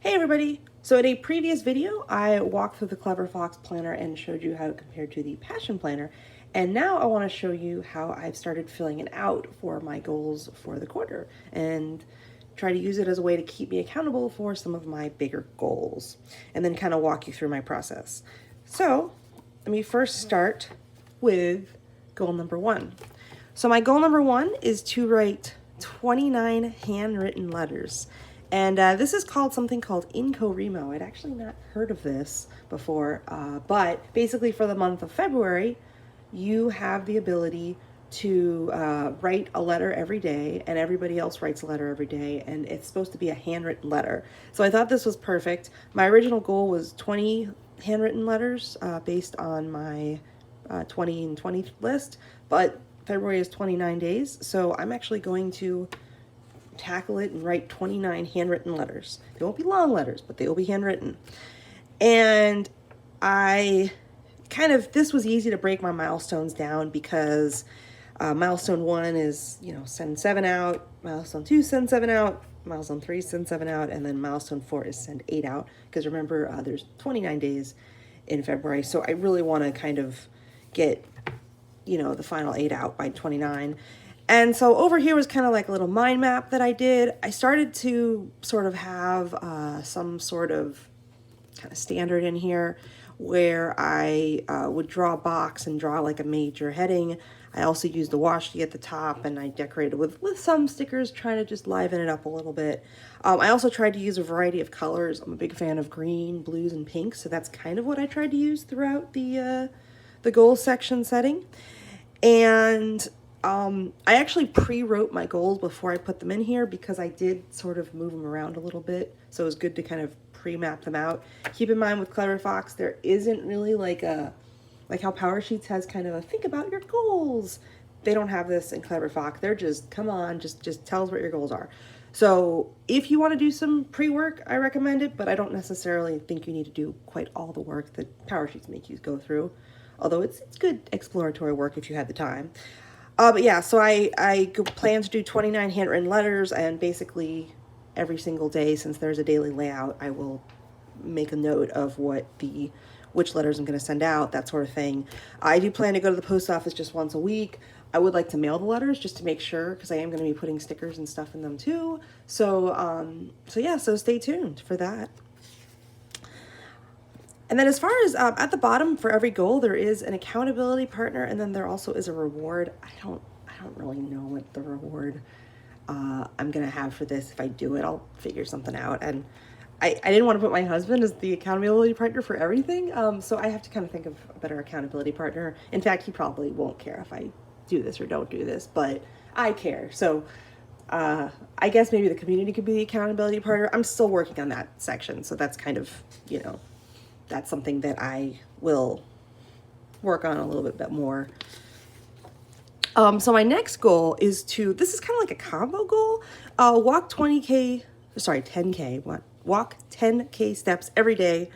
Hey everybody! So in a previous video, I walked through the CleverFox Planner and showed you how it compared to the Passion Planner. And now I want to show you how I've started filling it out for my goals for the quarter and try to use it as a way to keep me accountable for some of my bigger goals and then kind of walk you through my process. So let me first start with goal number one. So my goal number one is to write 29 handwritten letters. And this is called something called Inco Remo. I'd actually not heard of this before, but basically for the month of February, you have the ability to write a letter every day, and everybody else writes a letter every day, and it's supposed to be a handwritten letter. So I thought this was perfect. My original goal was 20 handwritten letters based on my 20 and 20 list, but February is 29 days, so I'm actually going to tackle it and write 29 handwritten letters. They won't be long letters, but they will be handwritten. And this was easy to break my milestones down because milestone 1 is, send 7 out, milestone 2, send 7 out, milestone 3, send 7 out, and then milestone 4 is send 8 out. Because remember, there's 29 days in February, so I really want to kind of get, the final 8 out by 29. And so over here was kind of like a little mind map that I did. I started to sort of have some sort of kind of standard in here where I would draw a box and draw like a major heading. I also used the washi at the top, and I decorated with some stickers, trying to just liven it up a little bit. I also tried to use a variety of colors. I'm a big fan of green, blues, and pinks, so that's kind of what I tried to use throughout the goals section setting. And I actually pre-wrote my goals before I put them in here because I did sort of move them around a little bit. So it was good to kind of pre-map them out. Keep in mind with CleverFox, there isn't really like how PowerSheets has kind of a think about your goals. They don't have this in CleverFox. They're just, come on, just tell us what your goals are. So if you want to do some pre-work, I recommend it, but I don't necessarily think you need to do quite all the work that PowerSheets make you go through. Although it's good exploratory work if you had the time. But yeah, so I plan to do 29 handwritten letters, and basically every single day, since there's a daily layout, I will make a note of which letters I'm going to send out, that sort of thing. I do plan to go to the post office just once a week. I would like to mail the letters just to make sure, because I am going to be putting stickers and stuff in them too. So stay tuned for that. And then as far as at the bottom for every goal, there is an accountability partner, and then there also is a reward. I don't really know what the reward I'm gonna have for this. If I do it, I'll figure something out. And I didn't want to put my husband as the accountability partner for everything, so I have to kind of think of a better accountability partner. In fact, he probably won't care if I do this or don't do this, but I care. So I guess maybe the community could be the accountability partner. I'm still working on that section, so that's kind of, that's something that I will work on a little bit more. So my next goal is this is kind of like a combo goal, walk 10K steps every day,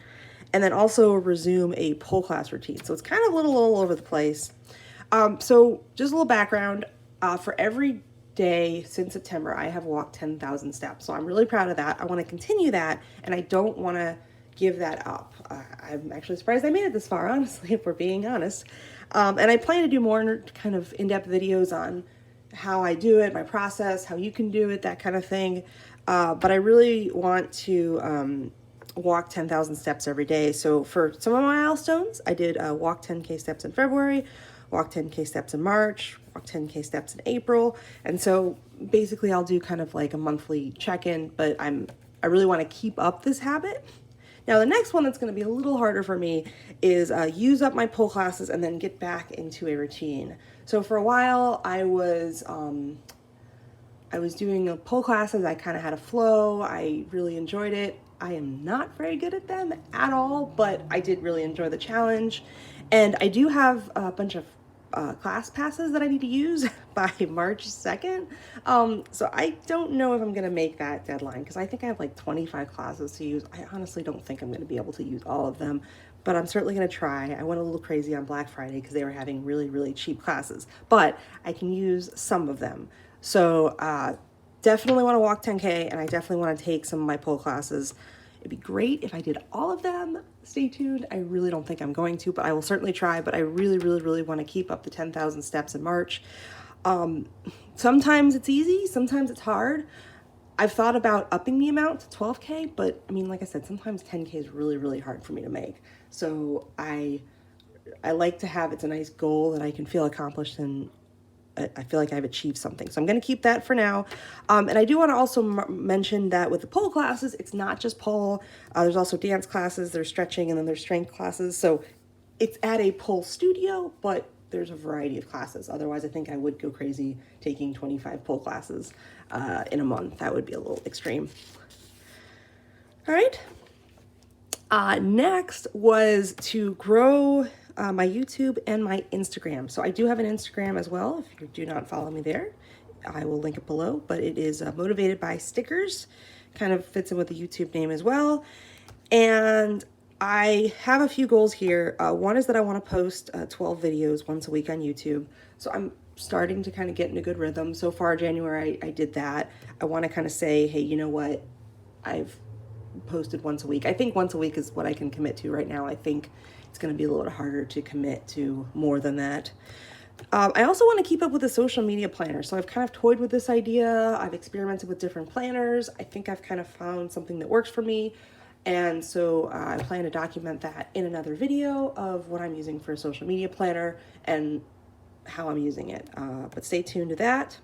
and then also resume a pole class routine. So it's kind of a little all over the place. So just a little background, for every day since September, I have walked 10,000 steps. So I'm really proud of that. I want to continue that, and I don't want to give that up. I'm actually surprised I made it this far, honestly, if we're being honest. And I plan to do more kind of in-depth videos on how I do it, my process, how you can do it, that kind of thing. But I really want to walk 10,000 steps every day. So for some of my milestones, I did walk 10K steps in February, walk 10K steps in March, walk 10K steps in April. And so basically I'll do kind of like a monthly check-in, but I really want to keep up this habit. Now, the next one that's going to be a little harder for me is use up my pole classes and then get back into a routine. So for a while, I was doing pole classes. I kind of had a flow. I really enjoyed it. I am not very good at them at all, but I did really enjoy the challenge. And I do have a bunch of class passes that I need to use by March 2nd. So I don't know if I'm going to make that deadline because I think I have like 25 classes to use. I honestly don't think I'm going to be able to use all of them, but I'm certainly going to try. I went a little crazy on Black Friday because they were having really, really cheap classes, but I can use some of them. So definitely want to walk 10K, and I definitely want to take some of my pole classes. It'd be great if I did all of them. Stay tuned. I really don't think I'm going to, but I will certainly try. But I really, really, really want to keep up the 10,000 steps in March. Sometimes it's easy, sometimes it's hard. I've thought about upping the amount to 12K, but I mean, like I said, sometimes 10K is really, really hard for me to make. So I like to have, it's a nice goal that I can feel accomplished, and I feel like I've achieved something. So I'm going to keep that for now. And I do want to also mention that with the pole classes, it's not just pole. There's also dance classes, there's stretching, and then there's strength classes. So it's at a pole studio, but there's a variety of classes. Otherwise, I think I would go crazy taking 25 pole classes in a month. That would be a little extreme. All right. Next was to grow my YouTube and my Instagram. So I do have an Instagram as well. If you do not follow me there, I will link it below, but it is Motivated by Stickers. Kind of fits in with the YouTube name as well. And I have a few goals here. One is that I want to post 12 videos once a week on YouTube. So I'm starting to kind of get in a good rhythm. So far, January, I did that. I want to kind of say, hey, you know what? I've posted once a week. I think once a week is what I can commit to right now. I think it's going to be a little harder to commit to more than that. I also want to keep up with the social media planner. So I've kind of toyed with this idea. I've experimented with different planners. I think I've kind of found something that works for me. And so I plan to document that in another video of what I'm using for a social media planner and how I'm using it. But stay tuned to that.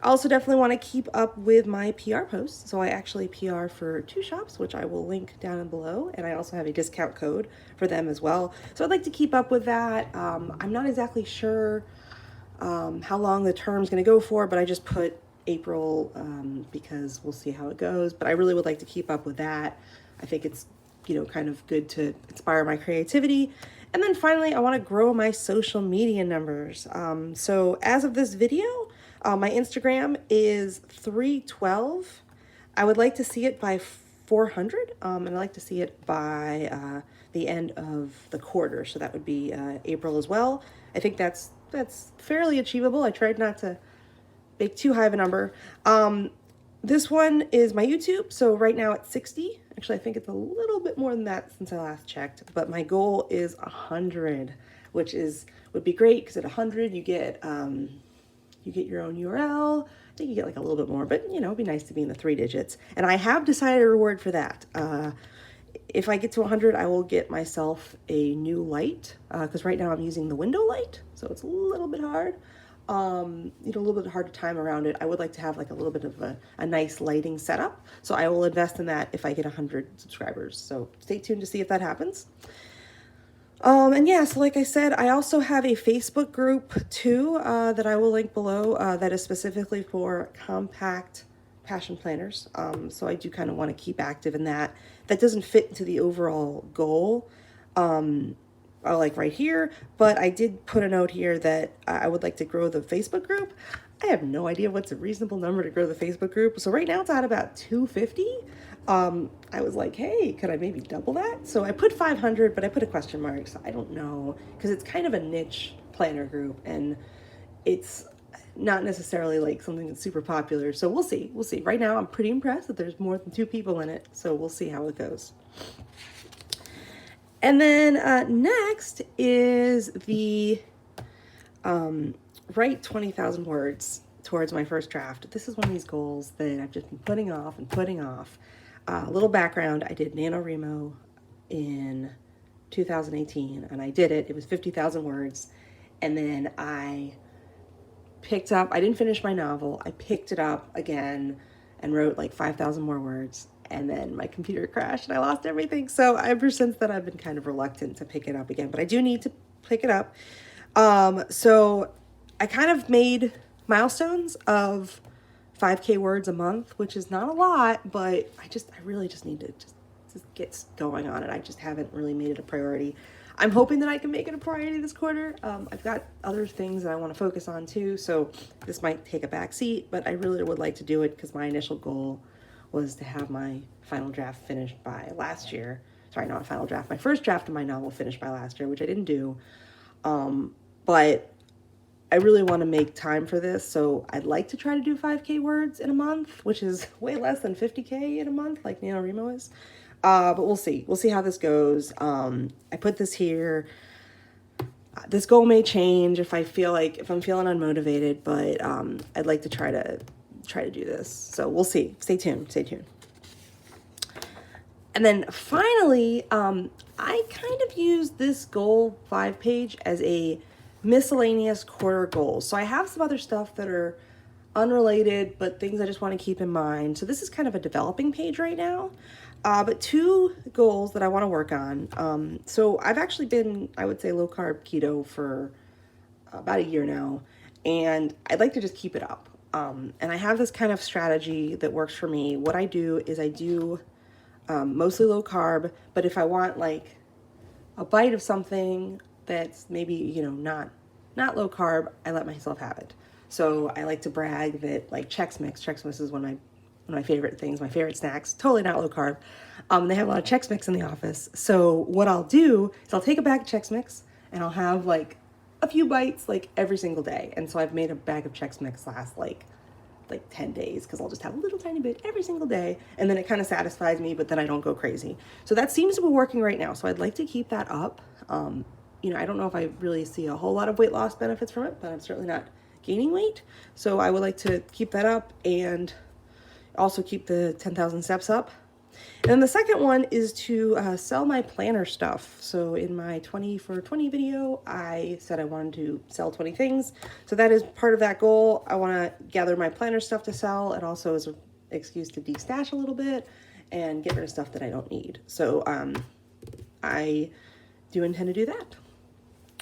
I also definitely want to keep up with my PR posts. So I actually PR for 2 shops, which I will link down below. And I also have a discount code for them as well. So I'd like to keep up with that. I'm not exactly sure how long the term's going to go for, but I just put April because we'll see how it goes. But I really would like to keep up with that. I think it's, you know, kind of good to inspire my creativity. And then finally, I want to grow my social media numbers. So as of this video, my Instagram is 312. I would like to see it by 400, and I'd like to see it by the end of the quarter. So that would be April as well. I think that's fairly achievable. I tried not to make too high of a number. This one is my YouTube. So right now it's 60. Actually, I think it's a little bit more than that since I last checked, but my goal is 100, which would be great because at 100 you get your own URL. I think you get like a little bit more, but you know, it'd be nice to be in the 3 digits. And I have decided a reward for that. If I get to 100, I will get myself a new light because right now I'm using the window light, so it's a little bit hard. You know, a little bit hard to time around it. I would like to have like a little bit of a nice lighting setup. So I will invest in that if I get 100 subscribers. So stay tuned to see if that happens. And yeah, so like I said, I also have a Facebook group too, that I will link below, that is specifically for compact passion planners. So I do kind of want to keep active in that. That doesn't fit into the overall goal. Like right here, but I did put a note here that I would like to grow the Facebook group. I have no idea what's a reasonable number to grow the Facebook group. So right now it's at about 250. I was like, hey, could I maybe double that? So I put 500, but I put a question mark. So I don't know, because it's kind of a niche planner group and it's not necessarily like something that's super popular. So we'll see. We'll see. Right now I'm pretty impressed that there's more than 2 people in it. So we'll see how it goes. And then next is the write 20,000 words towards my first draft. This is one of these goals that I've just been putting off and putting off. A little background, I did NaNoWriMo in 2018 and I did it. It was 50,000 words. And then I didn't finish my novel. I picked it up again and wrote like 5,000 more words. And then my computer crashed and I lost everything. So ever since then, I've been kind of reluctant to pick it up again, but I do need to pick it up. So I kind of made milestones of 5K words a month, which is not a lot, but I really just need to just get going on it. I just haven't really made it a priority. I'm hoping that I can make it a priority this quarter. I've got other things that I want to focus on too. So this might take a back seat, but I really would like to do it because my initial goal was to have my final draft finished by last year. Sorry, not a final draft, my first draft of my novel finished by last year, which I didn't do. But I really want to make time for this. So I'd like to try to do 5K words in a month, which is way less than 50K in a month, like NaNoWriMo is. But we'll see. We'll see how this goes. I put this here. This goal may change if I'm feeling unmotivated, but I'd like to try to do this. So we'll see. Stay tuned. Stay tuned. And then finally, I kind of use this goal 5 page as a miscellaneous quarter goal. So I have some other stuff that are unrelated, but things I just want to keep in mind. So this is kind of a developing page right now, but 2 goals that I want to work on. So I've actually been, I would say, low carb keto for about a year now, and I'd like to just keep it up. And I have this kind of strategy that works for me. What I do is I do mostly low carb, but if I want like a bite of something that's maybe, you know, not low carb, I let myself have it. So I like to brag that like Chex Mix is one of my favorite things, my favorite snacks, totally not low carb. They have a lot of Chex Mix in the office. So what I'll do is I'll take a bag of Chex Mix and I'll have like a few bites like every single day. And so I've made a bag of Chex Mix last like 10 days because I'll just have a little tiny bit every single day, and then it kind of satisfies me, but then I don't go crazy. So that seems to be working right now. So I'd like to keep that up. You know, I don't know if I really see a whole lot of weight loss benefits from it, but I'm certainly not gaining weight. So I would like to keep that up and also keep the 10,000 steps up. And then the second one is to sell my planner stuff. So in my 20 for 20 video, I said I wanted to sell 20 things. So that is part of that goal. I want to gather my planner stuff to sell. It also is an excuse to de-stash a little bit and get rid of stuff that I don't need. So I do intend to do that.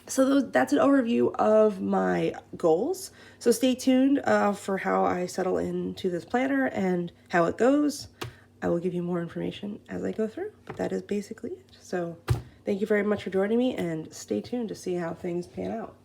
So that's an overview of my goals. So stay tuned for how I settle into this planner and how it goes. I will give you more information as I go through, but that is basically it. So thank you very much for joining me, and stay tuned to see how things pan out.